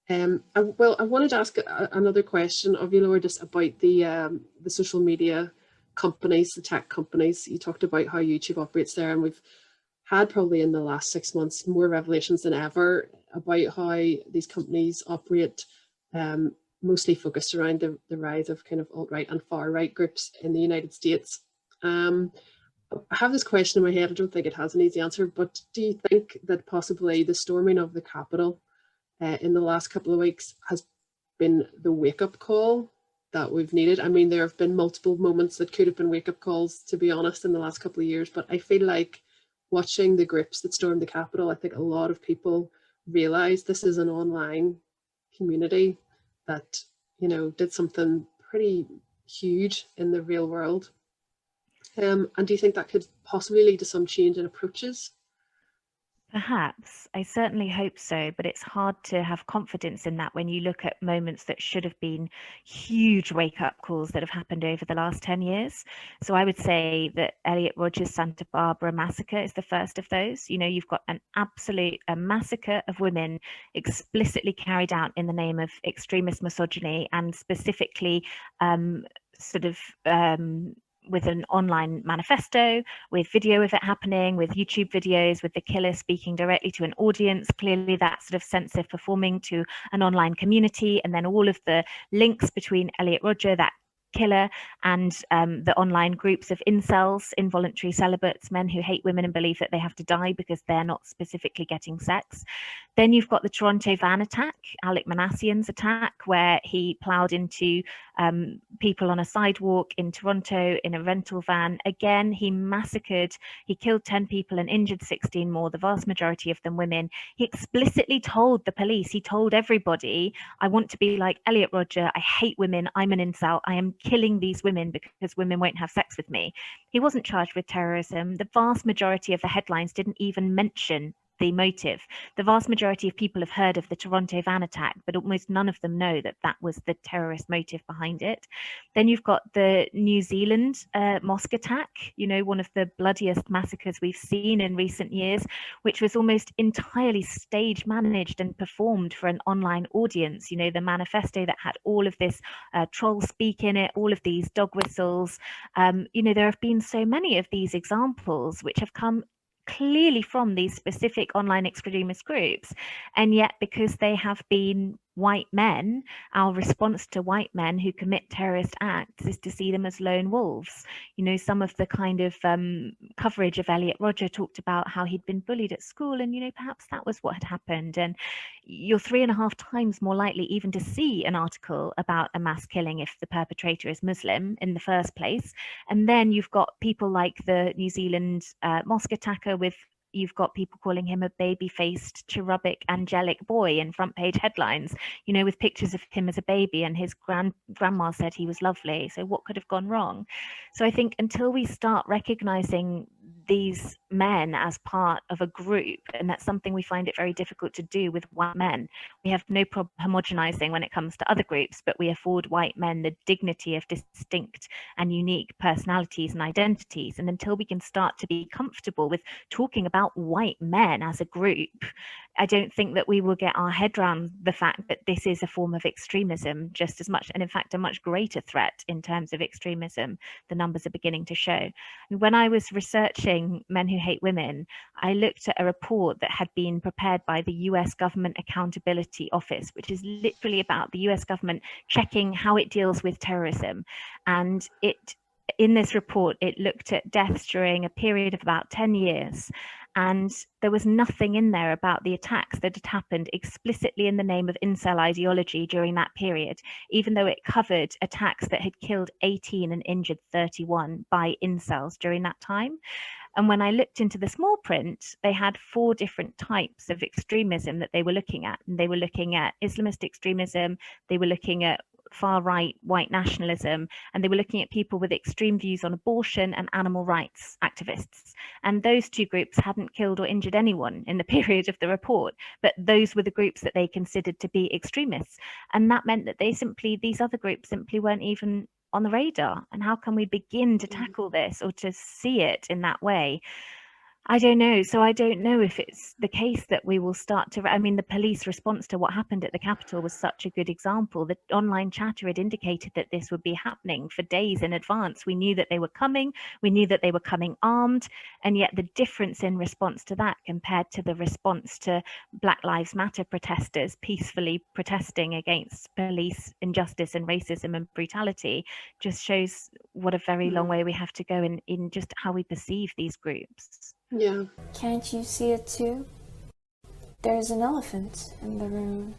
Well, I wanted to ask another question of you, Laura, just about the social media companies, the tech companies. You talked about how YouTube operates there, and we've had probably in the last 6 months more revelations than ever about how these companies operate, mostly focused around the rise of kind of alt-right and far-right groups in the United States. Um, I have this question in my head. I don't think it has an easy answer, but do you think that possibly the storming of the Capitol in the last couple of weeks has been the wake-up call that we've needed? I mean, there have been multiple moments that could have been wake-up calls, to be honest, in the last couple of years, but I feel like watching the groups that stormed the Capitol, I think a lot of people realize this is an online community that, did something pretty huge in the real world. And do you think that could possibly lead to some change in approaches? Perhaps. I certainly hope so, but it's hard to have confidence in that when you look at moments that should have been huge wake-up calls that have happened over the last 10 years. So I would say that Elliot Rodger's Santa Barbara massacre is the first of those. You've got a massacre of women explicitly carried out in the name of extremist misogyny, and specifically sort of with an online manifesto, with video of it happening, with YouTube videos, with the killer speaking directly to an audience. Clearly that sort of sense of performing to an online community, and then all of the links between Elliot Rodger, that killer, and the online groups of incels, involuntary celibates, men who hate women and believe that they have to die because they're not specifically getting sex. Then you've got the Toronto van attack, Alec Manassian's attack, where he ploughed into people on a sidewalk in Toronto in a rental van. Again, he killed 10 people and injured 16 more, the vast majority of them women. He explicitly told the police, he told everybody, I want to be like Elliot Rodger, I hate women, I'm an incel, I am killing these women because women won't have sex with me. He wasn't charged with terrorism. The vast majority of the headlines didn't even mention the motive. The vast majority of people have heard of the Toronto van attack, but almost none of them know that that was the terrorist motive behind it. Then you've got the New Zealand mosque attack, one of the bloodiest massacres we've seen in recent years, which was almost entirely stage managed and performed for an online audience. The manifesto that had all of this troll speak in it, all of these dog whistles. There have been so many of these examples which have come clearly from these specific online extremist groups, and yet because they have been white men, our response to white men who commit terrorist acts is to see them as lone wolves. Some of the kind of coverage of Elliot Rodger talked about how he'd been bullied at school, and perhaps that was what had happened, and you're 3.5 times more likely even to see an article about a mass killing if the perpetrator is Muslim in the first place. And then you've got people like the New Zealand mosque attacker you've got people calling him a baby-faced, cherubic, angelic boy in front-page headlines, with pictures of him as a baby, and his grandma said he was lovely. So what could have gone wrong? So I think until we start recognizing these men as part of a group, and that's something we find it very difficult to do with white men. We have no problem homogenizing when it comes to other groups, but we afford white men the dignity of distinct and unique personalities and identities. And until we can start to be comfortable with talking about white men as a group, I don't think that we will get our head around the fact that this is a form of extremism just as much, and in fact a much greater threat in terms of extremism. The numbers are beginning to show. And when I was researching Men Who Hate Women, I looked at a report that had been prepared by the US Government Accountability Office, which is literally about the US government checking how it deals with terrorism. And in this report, it looked at deaths during a period of about 10 years. And there was nothing in there about the attacks that had happened explicitly in the name of incel ideology during that period, even though it covered attacks that had killed 18 and injured 31 by incels during that time. And when I looked into the small print, they had 4 different types of extremism that they were looking at. And they were looking at Islamist extremism, they were looking at far-right white nationalism, and they were looking at people with extreme views on abortion and animal rights activists. And those 2 groups hadn't killed or injured anyone in the period of the report, but those were the groups that they considered to be extremists. And that meant that these other groups simply weren't even on the radar. And how can we begin to tackle this or to see it in that way? I don't know. So I don't know if it's the case that we will start to. I mean, the police response to what happened at the Capitol was such a good example. The online chatter had indicated that this would be happening for days in advance. We knew that they were coming. We knew that they were coming armed. And yet, the difference in response to that compared to the response to Black Lives Matter protesters peacefully protesting against police injustice and racism and brutality just shows what a very long way we have to go in just how we perceive these groups. Yeah. Can't you see it too? There's an elephant in the room.